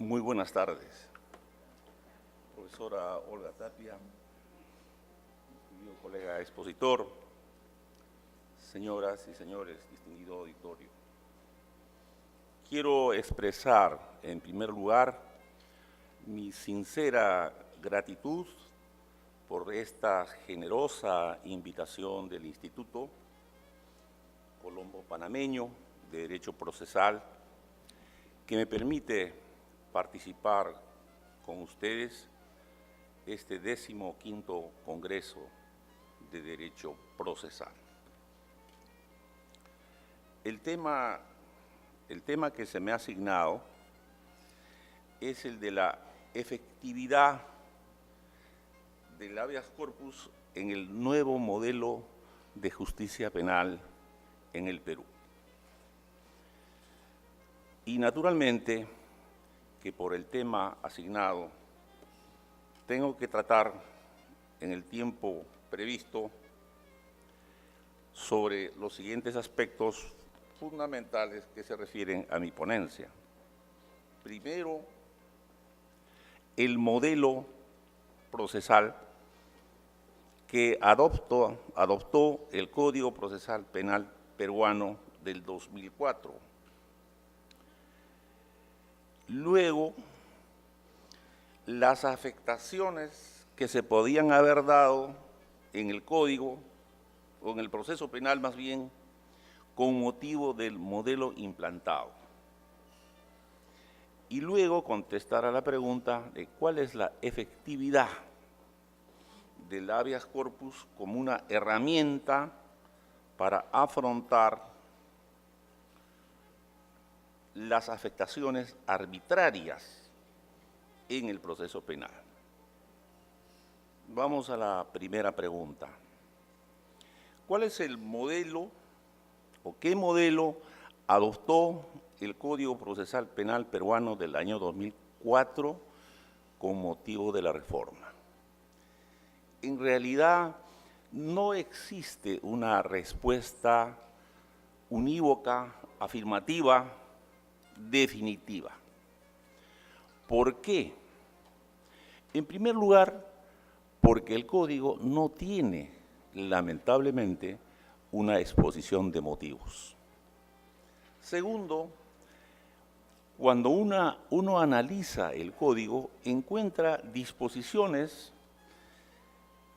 Muy buenas tardes. Profesora Olga Tapia, distinguido colega expositor, señoras y señores, distinguido auditorio. Quiero expresar, en primer lugar, mi sincera gratitud por esta generosa invitación del Instituto Colombo Panameño de Derecho Procesal, que me permite participar con ustedes este 15º Congreso de Derecho Procesal. El tema que se me ha asignado es el de la efectividad del habeas corpus en el nuevo modelo de justicia penal en el Perú. Y naturalmente que por el tema asignado tengo que tratar en el tiempo previsto sobre los siguientes aspectos fundamentales que se refieren a mi ponencia. Primero, el modelo procesal que adoptó el Código Procesal Penal peruano del 2004. Luego, las afectaciones que se podían haber dado en el Código, o en el proceso penal más bien, con motivo del modelo implantado. Y luego contestar a la pregunta de cuál es la efectividad del habeas corpus como una herramienta para afrontar las afectaciones arbitrarias en el proceso penal. Vamos a la primera pregunta. ¿Cuál es el modelo o qué modelo adoptó el Código Procesal Penal peruano del año 2004 con motivo de la reforma? En realidad, no existe una respuesta unívoca, afirmativa, definitiva. ¿Por qué? En primer lugar, porque el Código no tiene, lamentablemente, una exposición de motivos. Segundo, cuando uno analiza el Código, encuentra disposiciones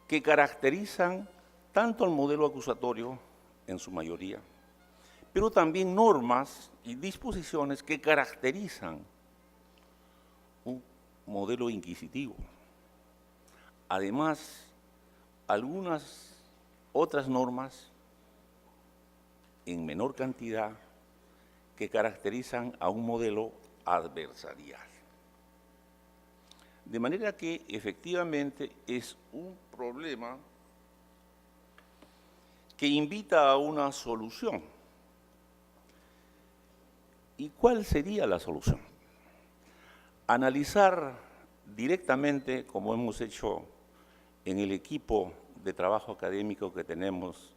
que caracterizan tanto al modelo acusatorio, en su mayoría, pero también normas y disposiciones que caracterizan un modelo inquisitivo. Además, algunas otras normas, en menor cantidad, que caracterizan a un modelo adversarial. De manera que efectivamente es un problema que invita a una solución. ¿Y cuál sería la solución? Analizar directamente, como hemos hecho en el equipo de trabajo académico que tenemos,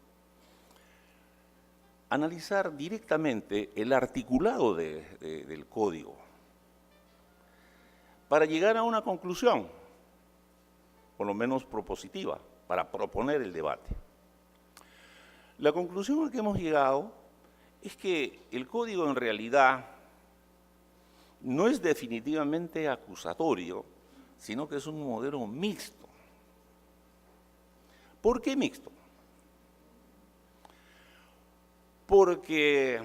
analizar directamente el articulado del Código para llegar a una conclusión, por lo menos propositiva, para proponer el debate. La conclusión a que hemos llegado es que el Código en realidad no es definitivamente acusatorio, sino que es un modelo mixto. ¿Por qué mixto? Porque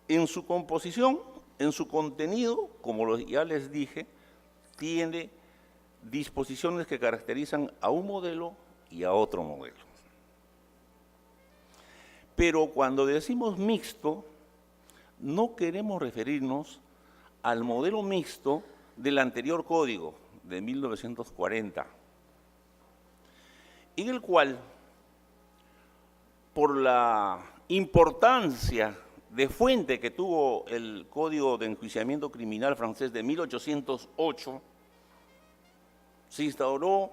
en su composición, en su contenido, como ya les dije, tiene disposiciones que caracterizan a un modelo y a otro modelo. Pero cuando decimos mixto, no queremos referirnos al modelo mixto del anterior código de 1940, en el cual, por la importancia de fuente que tuvo el Código de Enjuiciamiento Criminal francés de 1808, se instauró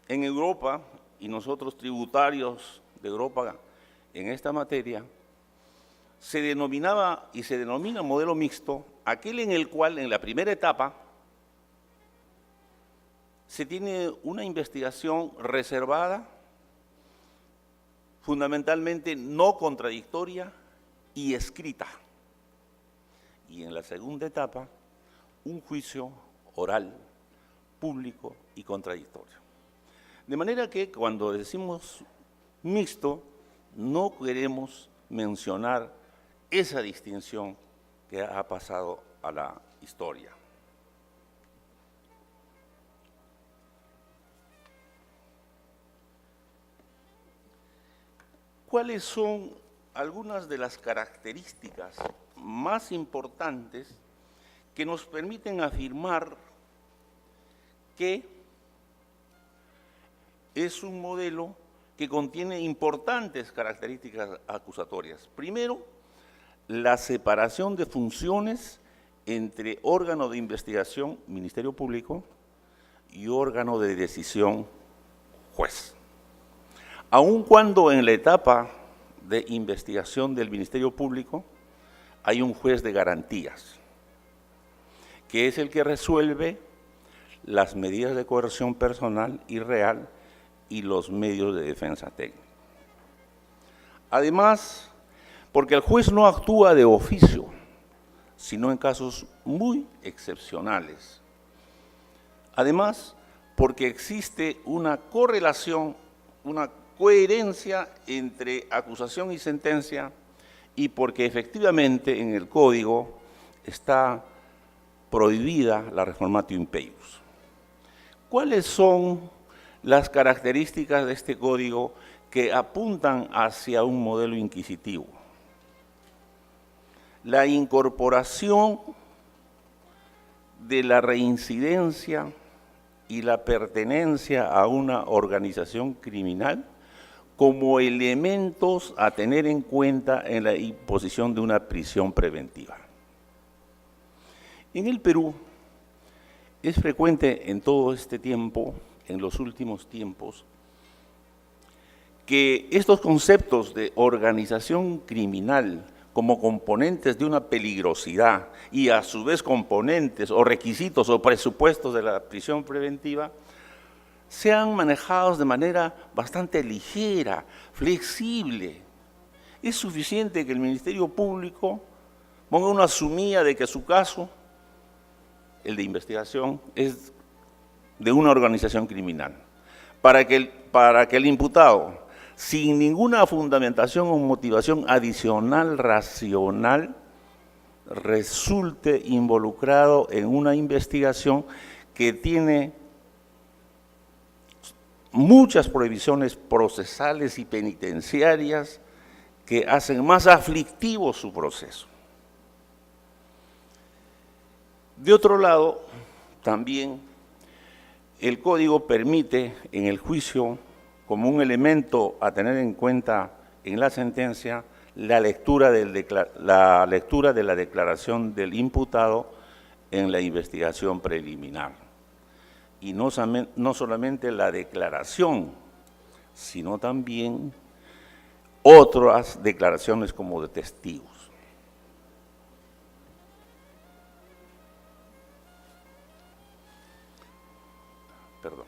en Europa, y nosotros tributarios de Europa en esta materia, se denominaba y se denomina modelo mixto aquel en el cual, en la primera etapa, se tiene una investigación reservada, fundamentalmente no contradictoria y escrita. Y en la segunda etapa, un juicio oral, público y contradictorio. De manera que cuando decimos mixto, no queremos mencionar esa distinción que ha pasado a la historia. ¿Cuáles son algunas de las características más importantes que nos permiten afirmar que es un modelo que contiene importantes características acusatorias? Primero, la separación de funciones entre órgano de investigación, Ministerio Público, y órgano de decisión, juez. Aun cuando en la etapa de investigación del Ministerio Público hay un juez de garantías, que es el que resuelve las medidas de coerción personal y real y los medios de defensa técnica. Además, porque el juez no actúa de oficio, sino en casos muy excepcionales. Además, porque existe una correlación, una coherencia entre acusación y sentencia, y porque efectivamente en el Código está prohibida la reformatio impeius. ¿Cuáles son las características de este Código que apuntan hacia un modelo inquisitivo? La incorporación de la reincidencia y la pertenencia a una organización criminal como elementos a tener en cuenta en la imposición de una prisión preventiva. En el Perú es frecuente en todo este tiempo, en los últimos tiempos, que estos conceptos de organización criminal como componentes de una peligrosidad y a su vez componentes o requisitos o presupuestos de la prisión preventiva sean manejados de manera bastante ligera, flexible. Es suficiente que el Ministerio Público ponga una sumilla de que su caso, el de investigación, es de una organización criminal, para que el imputado, sin ninguna fundamentación o motivación adicional racional, resulte involucrado en una investigación que tiene muchas prohibiciones procesales y penitenciarias que hacen más aflictivo su proceso. De otro lado, también el Código permite en el juicio, como un elemento a tener en cuenta en la sentencia, la lectura de la declaración del imputado en la investigación preliminar. Y no solamente la declaración, sino también otras declaraciones como de testigos. Perdón.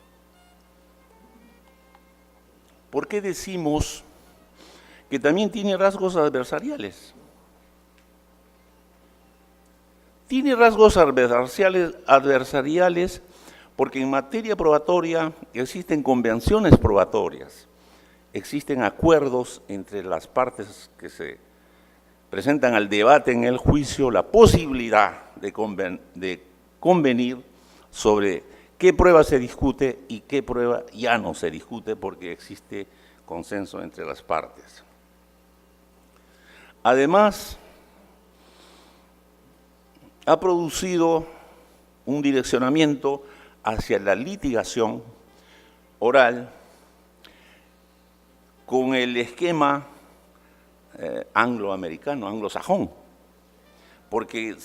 ¿Por qué decimos que también tiene rasgos adversariales? Tiene rasgos adversariales porque en materia probatoria existen convenciones probatorias, existen acuerdos entre las partes que se presentan al debate en el juicio, la posibilidad de convenir sobre qué prueba se discute y qué prueba ya no se discute porque existe consenso entre las partes. Además, ha producido un direccionamiento hacia la litigación oral con el esquema angloamericano, anglosajón, porque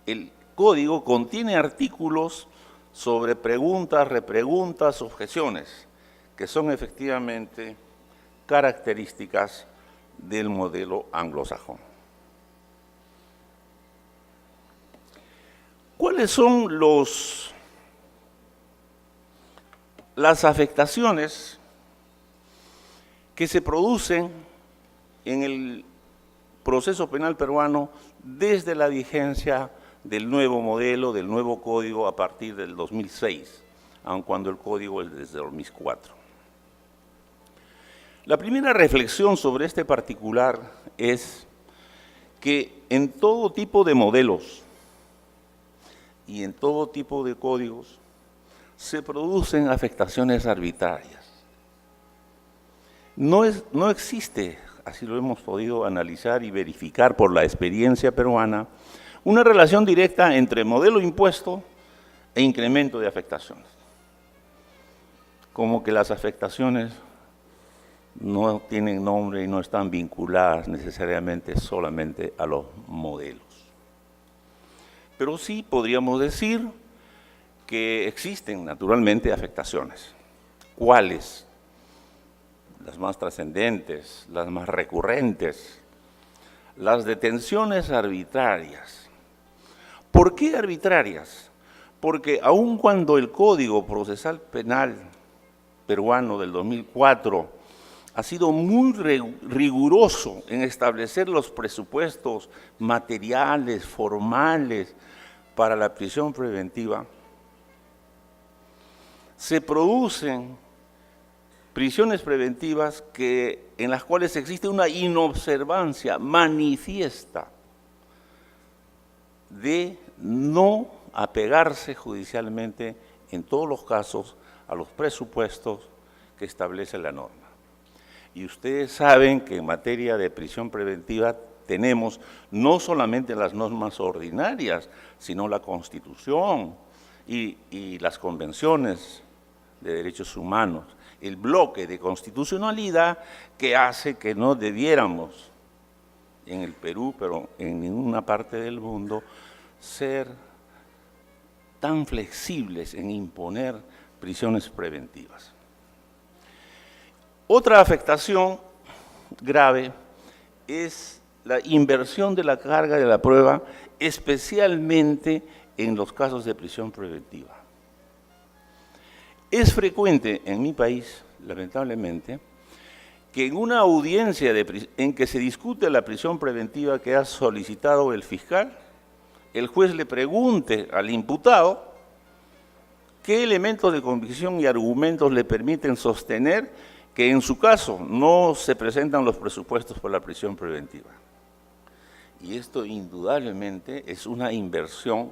el Código contiene artículos sobre preguntas, repreguntas, objeciones, que son efectivamente características del modelo anglosajón. ¿Cuáles son las afectaciones que se producen en el proceso penal peruano desde la vigencia del nuevo modelo, del nuevo código a partir del 2006, aun cuando el código es desde 2004? La primera reflexión sobre este particular es que en todo tipo de modelos y en todo tipo de códigos se producen afectaciones arbitrarias. No existe, así lo hemos podido analizar y verificar por la experiencia peruana, una relación directa entre modelo impuesto e incremento de afectaciones. Como que las afectaciones no tienen nombre y no están vinculadas necesariamente solamente a los modelos. Pero sí podríamos decir que existen naturalmente afectaciones. ¿Cuáles? Las más trascendentes, las más recurrentes, las detenciones arbitrarias. ¿Por qué arbitrarias? Porque aun cuando el Código Procesal Penal peruano del 2004 ha sido muy riguroso en establecer los presupuestos materiales, formales, para la prisión preventiva, se producen prisiones preventivas en las cuales existe una inobservancia manifiesta de no apegarse judicialmente en todos los casos a los presupuestos que establece la norma. Y ustedes saben que en materia de prisión preventiva tenemos no solamente las normas ordinarias, sino la Constitución y las convenciones de derechos humanos, el bloque de constitucionalidad que hace que no debiéramos, en el Perú, pero en ninguna parte del mundo, ser tan flexibles en imponer prisiones preventivas. Otra afectación grave es la inversión de la carga de la prueba, especialmente en los casos de prisión preventiva. Es frecuente en mi país, lamentablemente, que en una audiencia en que se discute la prisión preventiva que ha solicitado el fiscal, el juez le pregunte al imputado qué elementos de convicción y argumentos le permiten sostener que en su caso no se presentan los presupuestos para la prisión preventiva. Y esto indudablemente es una inversión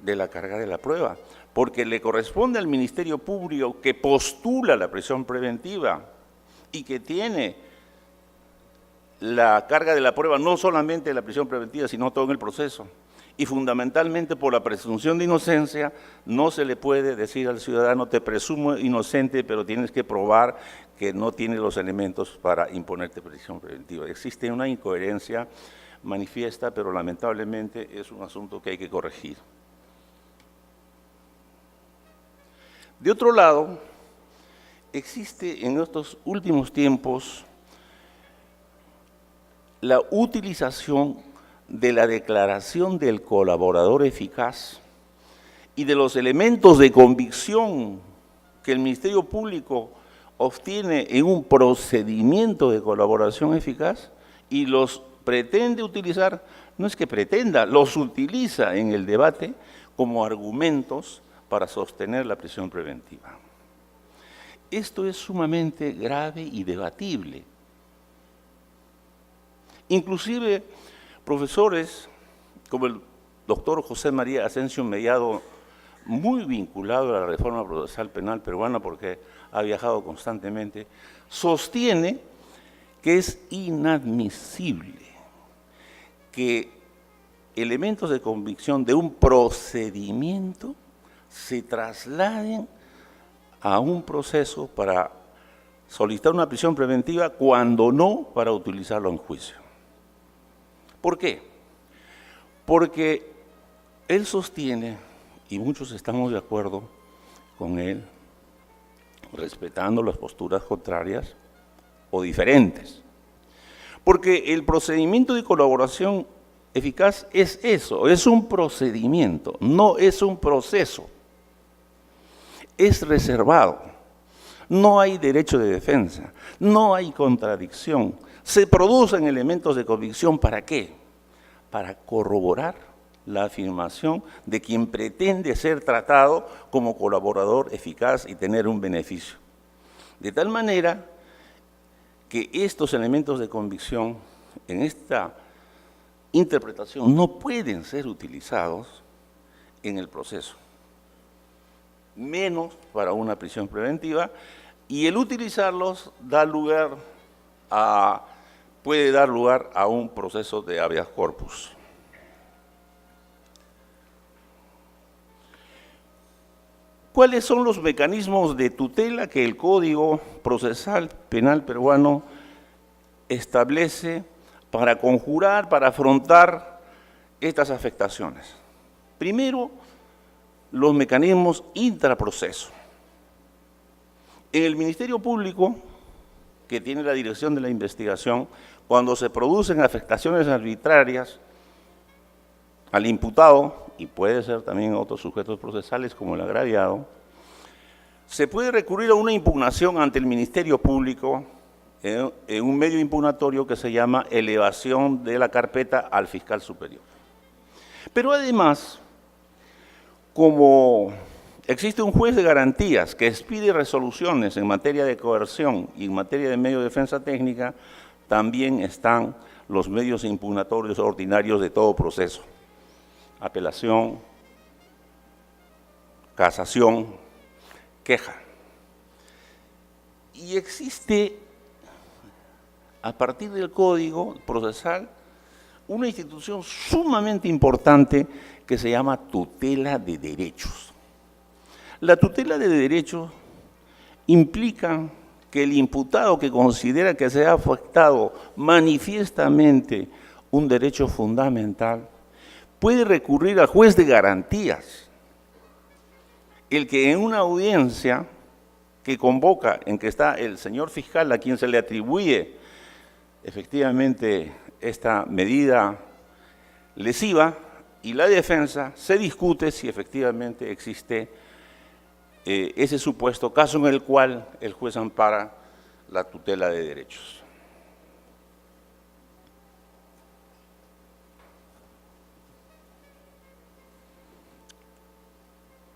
de la carga de la prueba, porque le corresponde al Ministerio Público que postula la prisión preventiva y que tiene la carga de la prueba no solamente de la prisión preventiva, sino todo en el proceso. Y fundamentalmente por la presunción de inocencia, no se le puede decir al ciudadano, te presumo inocente, pero tienes que probar que no tiene los elementos para imponerte prisión preventiva. Existe una incoherencia manifiesta, pero lamentablemente es un asunto que hay que corregir. De otro lado, existe en estos últimos tiempos la utilización de la declaración del colaborador eficaz y de los elementos de convicción que el Ministerio Público obtiene en un procedimiento de colaboración eficaz y los pretende utilizar, no es que pretenda, los utiliza en el debate como argumentos para sostener la prisión preventiva. Esto es sumamente grave y debatible. Inclusive profesores como el doctor José María Asensio Mellado, muy vinculado a la reforma procesal penal peruana porque ha viajado constantemente, sostiene que es inadmisible que elementos de convicción de un procedimiento se trasladen a un proceso para solicitar una prisión preventiva cuando no para utilizarlo en juicio. ¿Por qué? Porque él sostiene, y muchos estamos de acuerdo con él, respetando las posturas contrarias o diferentes, porque el procedimiento de colaboración eficaz es eso, es un procedimiento, no es un proceso. Es reservado. No hay derecho de defensa, no hay contradicción. Se producen elementos de convicción, ¿para qué? Para corroborar la afirmación de quien pretende ser tratado como colaborador eficaz y tener un beneficio. De tal manera que estos elementos de convicción en esta interpretación no pueden ser utilizados en el proceso, menos para una prisión preventiva, y el utilizarlos puede dar lugar a un proceso de habeas corpus. ¿Cuáles son los mecanismos de tutela que el Código Procesal Penal peruano establece para conjurar, para afrontar estas afectaciones? Primero, los mecanismos intraproceso. En el Ministerio Público, que tiene la dirección de la investigación, cuando se producen afectaciones arbitrarias al imputado, y puede ser también a otros sujetos procesales como el agraviado, se puede recurrir a una impugnación ante el Ministerio Público en un medio impugnatorio que se llama elevación de la carpeta al fiscal superior. Pero además, como existe un juez de garantías que expide resoluciones en materia de coerción y en materia de medio de defensa técnica, también están los medios impugnatorios ordinarios de todo proceso: apelación, casación, queja. Y existe, a partir del Código Procesal, una institución sumamente importante que se llama tutela de derechos. La tutela de derechos implica que el imputado que considera que se ha afectado manifiestamente un derecho fundamental puede recurrir al juez de garantías, el que en una audiencia que convoca, en que está el señor fiscal a quien se le atribuye efectivamente esta medida lesiva, y la defensa, se discute si efectivamente existe ese supuesto, caso en el cual el juez ampara la tutela de derechos.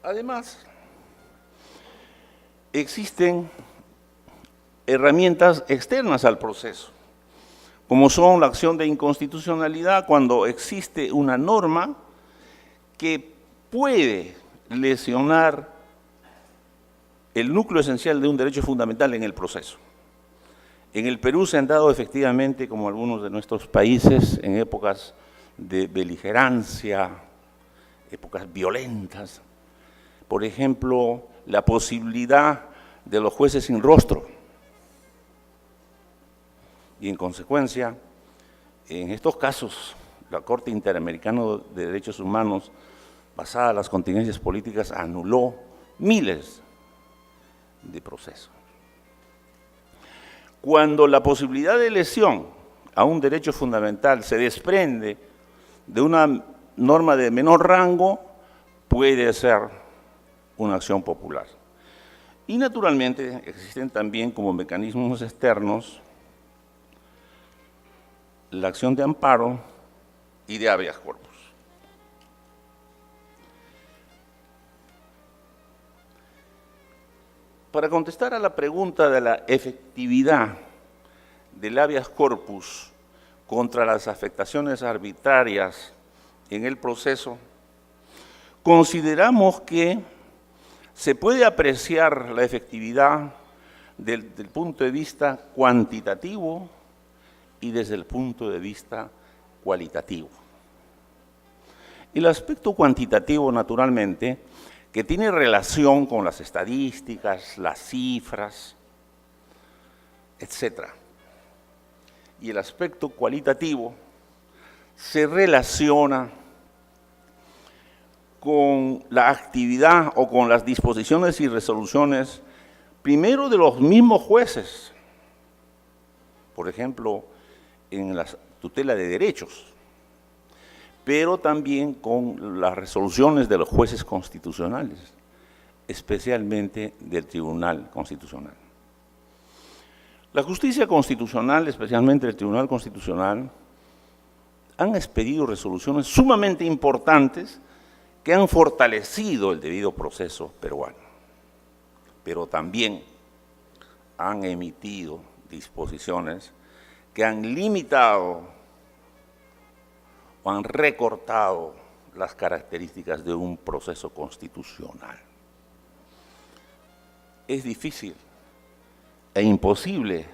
Además, existen herramientas externas al proceso, como son la acción de inconstitucionalidad cuando existe una norma que puede lesionar el núcleo esencial de un derecho fundamental en el proceso. En el Perú se han dado efectivamente, como algunos de nuestros países, en épocas de beligerancia, épocas violentas, por ejemplo, la posibilidad de los jueces sin rostro. Y en consecuencia, en estos casos, la Corte Interamericana de Derechos Humanos, basada en las contingencias políticas, anuló miles de procesos. Cuando la posibilidad de lesión a un derecho fundamental se desprende de una norma de menor rango, puede ser una acción popular. Y naturalmente existen también como mecanismos externos la acción de amparo y de habeas corpus. Para contestar a la pregunta de la efectividad del habeas corpus contra las afectaciones arbitrarias en el proceso, consideramos que se puede apreciar la efectividad desde el punto de vista cuantitativo y desde el punto de vista cualitativo. El aspecto cuantitativo, naturalmente, que tiene relación con las estadísticas, las cifras, etc. Y el aspecto cualitativo se relaciona con la actividad o con las disposiciones y resoluciones, primero de los mismos jueces, por ejemplo, en la tutela de derechos, pero también con las resoluciones de los jueces constitucionales, especialmente del Tribunal Constitucional. La justicia constitucional, especialmente el Tribunal Constitucional, han expedido resoluciones sumamente importantes que han fortalecido el debido proceso peruano, pero también han emitido disposiciones que han limitado o han recortado las características de un proceso constitucional. Es difícil e imposible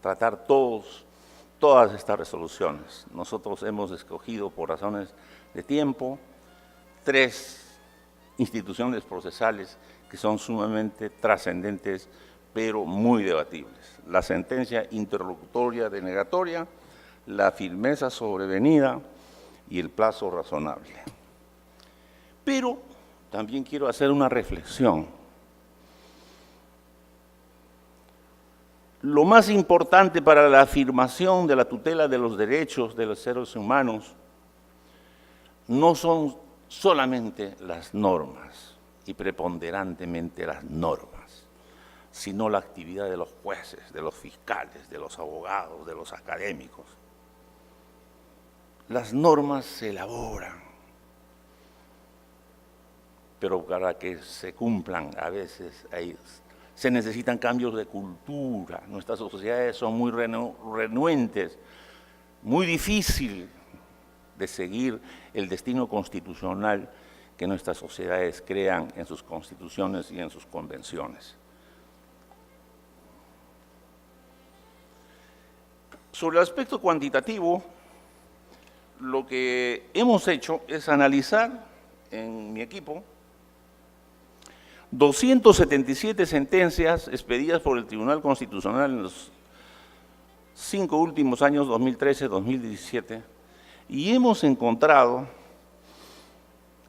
tratar todas estas resoluciones. Nosotros hemos escogido, por razones de tiempo, 3 instituciones procesales que son sumamente trascendentes, pero muy debatibles. La sentencia interlocutoria denegatoria, la firmeza sobrevenida y el plazo razonable. Pero también quiero hacer una reflexión. Lo más importante para la afirmación de la tutela de los derechos de los seres humanos no son solamente las normas y preponderantemente las normas, sino la actividad de los jueces, de los fiscales, de los abogados, de los académicos. Las normas se elaboran, pero para que se cumplan a veces se necesitan cambios de cultura. Nuestras sociedades son muy renuentes, muy difícil de seguir el destino constitucional que nuestras sociedades crean en sus constituciones y en sus convenciones. Sobre el aspecto cuantitativo, lo que hemos hecho es analizar en mi equipo 277 sentencias expedidas por el Tribunal Constitucional en los 5 últimos años, 2013-2017, y hemos encontrado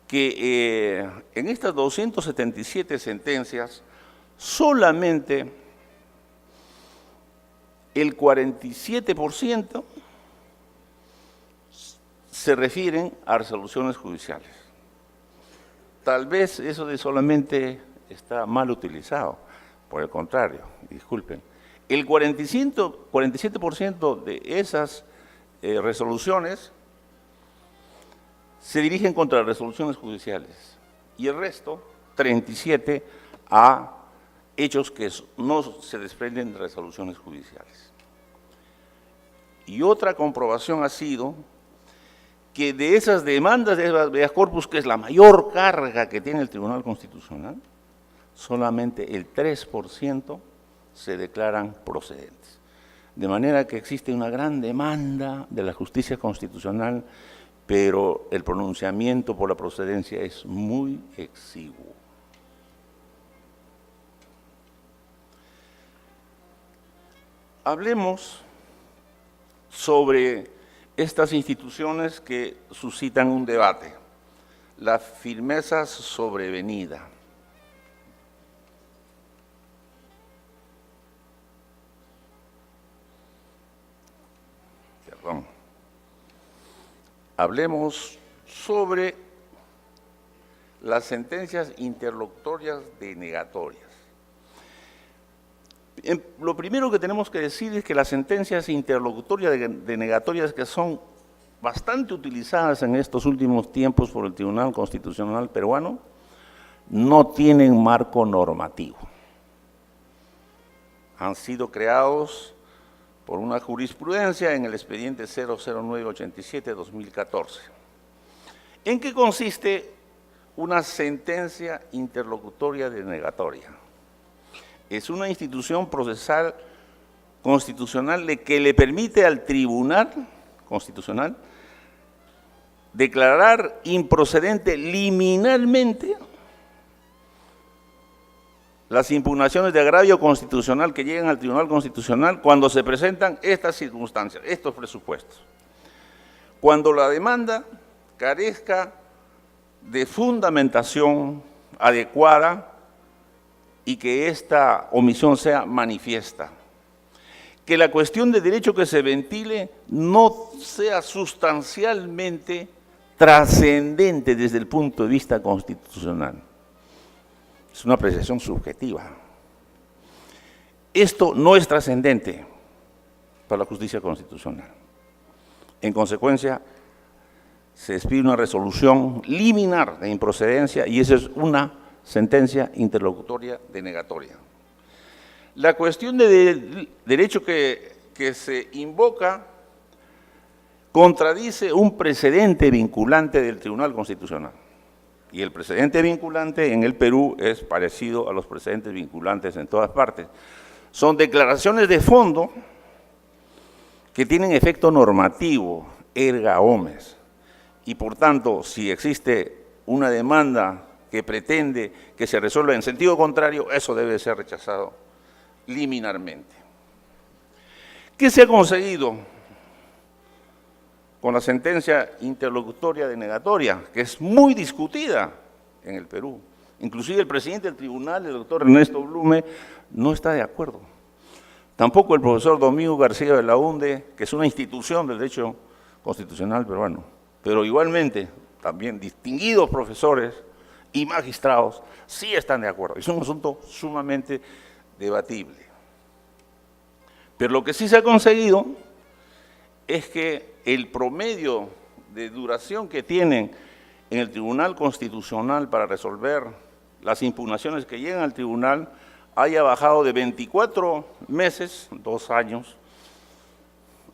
que en estas 277 sentencias solamente el 47% se refieren a resoluciones judiciales. Tal vez eso de solamente está mal utilizado, por el contrario, disculpen. El 47% de esas resoluciones se dirigen contra resoluciones judiciales y el resto, 37%, a hechos que no se desprenden de resoluciones judiciales. Y otra comprobación ha sido que de esas demandas de habeas corpus, que es la mayor carga que tiene el Tribunal Constitucional, solamente el 3% se declaran procedentes. De manera que existe una gran demanda de la justicia constitucional, pero el pronunciamiento por la procedencia es muy exiguo. Hablemos sobre estas instituciones que suscitan un debate. La firmeza sobrevenida. Perdón. Hablemos sobre las sentencias interlocutorias denegatorias. Lo primero que tenemos que decir es que las sentencias interlocutorias denegatorias, que son bastante utilizadas en estos últimos tiempos por el Tribunal Constitucional peruano, no tienen marco normativo. Han sido creados por una jurisprudencia en el expediente 00987-2014. ¿En qué consiste una sentencia interlocutoria denegatoria? Es una institución procesal constitucional que le permite al Tribunal Constitucional declarar improcedente liminalmente las impugnaciones de agravio constitucional que llegan al Tribunal Constitucional cuando se presentan estas circunstancias, estos presupuestos. Cuando la demanda carezca de fundamentación adecuada y que esta omisión sea manifiesta. Que la cuestión de derecho que se ventile no sea sustancialmente trascendente desde el punto de vista constitucional. Es una apreciación subjetiva. Esto no es trascendente para la justicia constitucional. En consecuencia, se expide una resolución liminar de improcedencia y esa es una sentencia interlocutoria denegatoria. La cuestión de derecho que se invoca contradice un precedente vinculante del Tribunal Constitucional. Y el precedente vinculante en el Perú es parecido a los precedentes vinculantes en todas partes. Son declaraciones de fondo que tienen efecto normativo, erga omnes. Y por tanto, si existe una demanda que pretende que se resuelva en sentido contrario, eso debe ser rechazado liminarmente. ¿Qué se ha conseguido con la sentencia interlocutoria denegatoria, que es muy discutida en el Perú? Inclusive el presidente del tribunal, el doctor Ernesto Blume, no está de acuerdo. Tampoco el profesor Domingo García de la UNDE, que es una institución del derecho constitucional peruano, pero igualmente también distinguidos profesores y magistrados sí están de acuerdo. Es un asunto sumamente debatible. Pero lo que sí se ha conseguido es que el promedio de duración que tienen en el Tribunal Constitucional para resolver las impugnaciones que llegan al tribunal haya bajado de 24 meses, 2 años,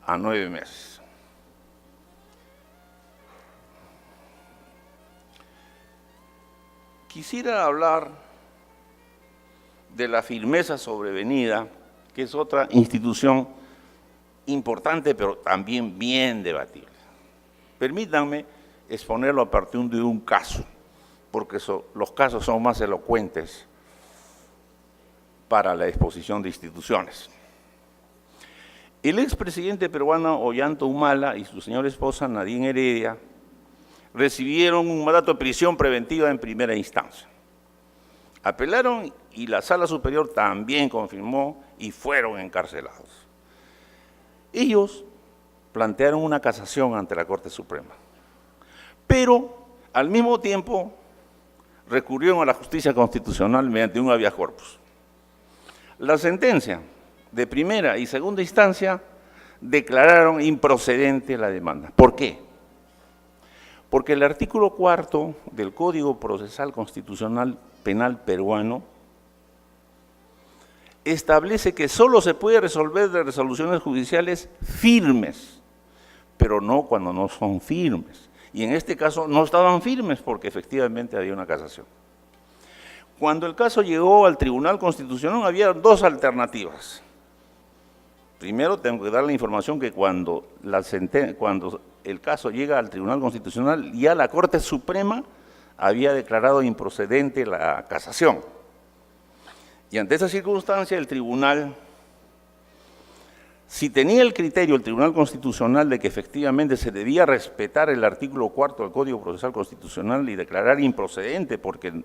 a 9 meses. Quisiera hablar de la firmeza sobrevenida, que es otra institución importante, pero también bien debatible. Permítanme exponerlo a partir de un caso, porque los casos son más elocuentes para la exposición de instituciones. El expresidente peruano Ollanta Humala y su señora esposa Nadine Heredia recibieron un mandato de prisión preventiva en primera instancia. Apelaron y la Sala Superior también confirmó y fueron encarcelados. Ellos plantearon una casación ante la Corte Suprema, pero al mismo tiempo recurrieron a la justicia constitucional mediante un habeas corpus. La sentencia de primera y segunda instancia declararon improcedente la demanda. ¿Por qué? Porque el artículo 4 del Código Procesal Constitucional Penal peruano establece que solo se puede resolver de resoluciones judiciales firmes, pero no cuando no son firmes. Y en este caso no estaban firmes porque efectivamente había una casación. Cuando el caso llegó al Tribunal Constitucional había 2 alternativas. Primero tengo que dar la información que cuando el caso llega al Tribunal Constitucional, ya la Corte Suprema había declarado improcedente la casación. Y ante esa circunstancia el tribunal, si tenía el criterio el Tribunal Constitucional de que efectivamente se debía respetar el artículo 4 del Código Procesal Constitucional y declarar improcedente porque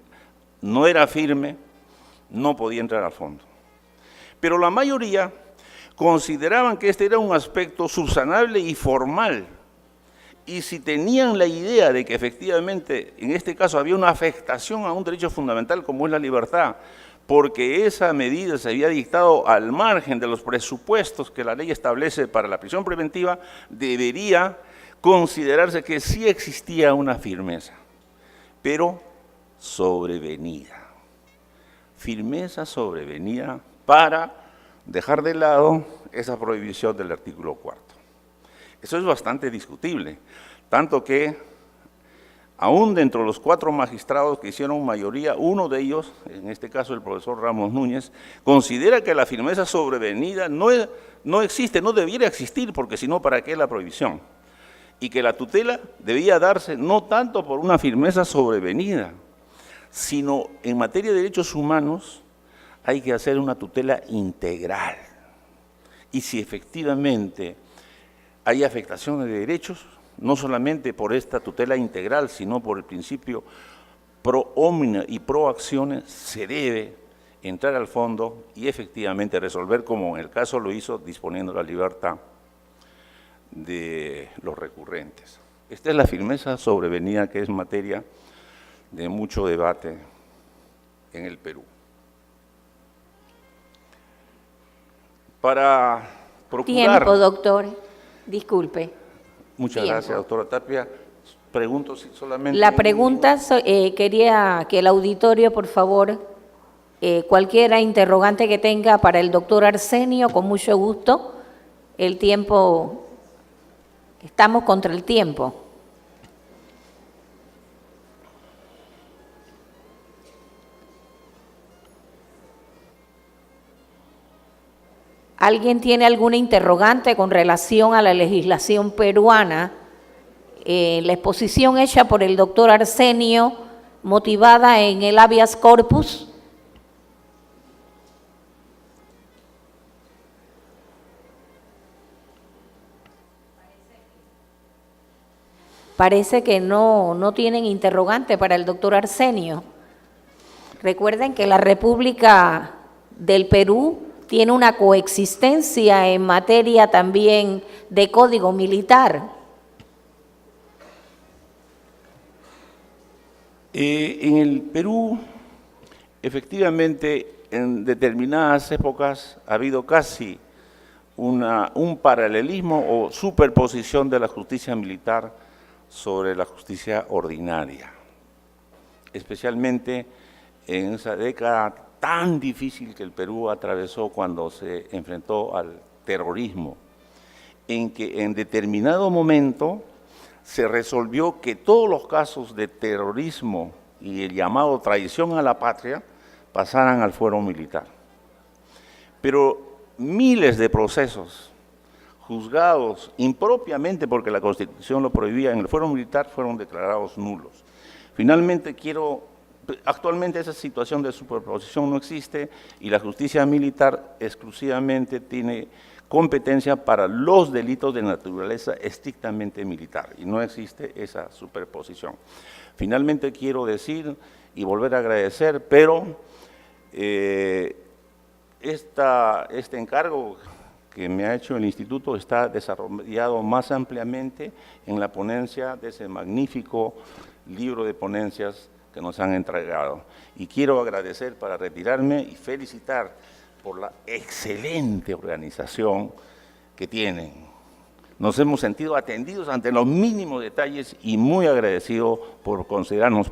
no era firme, no podía entrar al fondo. Pero la mayoría consideraban que este era un aspecto subsanable y formal. Y si tenían la idea de que efectivamente en este caso había una afectación a un derecho fundamental como es la libertad, porque esa medida se había dictado al margen de los presupuestos que la ley establece para la prisión preventiva, debería considerarse que sí existía una firmeza, pero sobrevenida. Firmeza sobrevenida para dejar de lado esa prohibición del artículo 4. Eso es bastante discutible, tanto que aún dentro de los 4 magistrados que hicieron mayoría, uno de ellos, en este caso el profesor Ramos Núñez, considera que la firmeza sobrevenida no existe, no debiera existir, porque si no, ¿para qué la prohibición? Y que la tutela debía darse no tanto por una firmeza sobrevenida, sino en materia de derechos humanos hay que hacer una tutela integral. Y si efectivamente hay afectaciones de derechos, no solamente por esta tutela integral, sino por el principio pro omnia y pro acciones, se debe entrar al fondo y efectivamente resolver, como en el caso lo hizo, disponiendo la libertad de los recurrentes. Esta es la firmeza sobrevenida que es materia de mucho debate en el Perú. Para procurar... Tiempo, doctor. Disculpe. Muchas gracias, doctora Tapia. Pregunto si solamente... La pregunta, quería que el auditorio, por favor, cualquier interrogante que tenga para el doctor Arsenio, con mucho gusto. El tiempo, estamos contra el tiempo. ¿Alguien tiene alguna interrogante con relación a la legislación peruana? La exposición hecha por el doctor Arsenio, motivada en el habeas corpus. Parece que no tienen interrogante para el doctor Arsenio. Recuerden que la República del Perú tiene una coexistencia en materia también de código militar. En el Perú, efectivamente, en determinadas épocas ha habido casi un paralelismo o superposición de la justicia militar sobre la justicia ordinaria, especialmente en esa década tan difícil que el Perú atravesó cuando se enfrentó al terrorismo, en que en determinado momento se resolvió que todos los casos de terrorismo y el llamado traición a la patria pasaran al fuero militar. Pero miles de procesos juzgados impropiamente porque la Constitución lo prohibía en el fuero militar fueron declarados nulos. Finalmente actualmente esa situación de superposición no existe y la justicia militar exclusivamente tiene competencia para los delitos de naturaleza estrictamente militar y no existe esa superposición. Finalmente quiero decir y volver a agradecer, pero este encargo que me ha hecho el Instituto está desarrollado más ampliamente en la ponencia de ese magnífico libro de ponencias que nos han entregado. Y quiero agradecer para retirarme y felicitar por la excelente organización que tienen. Nos hemos sentido atendidos ante los mínimos detalles y muy agradecidos por considerarnos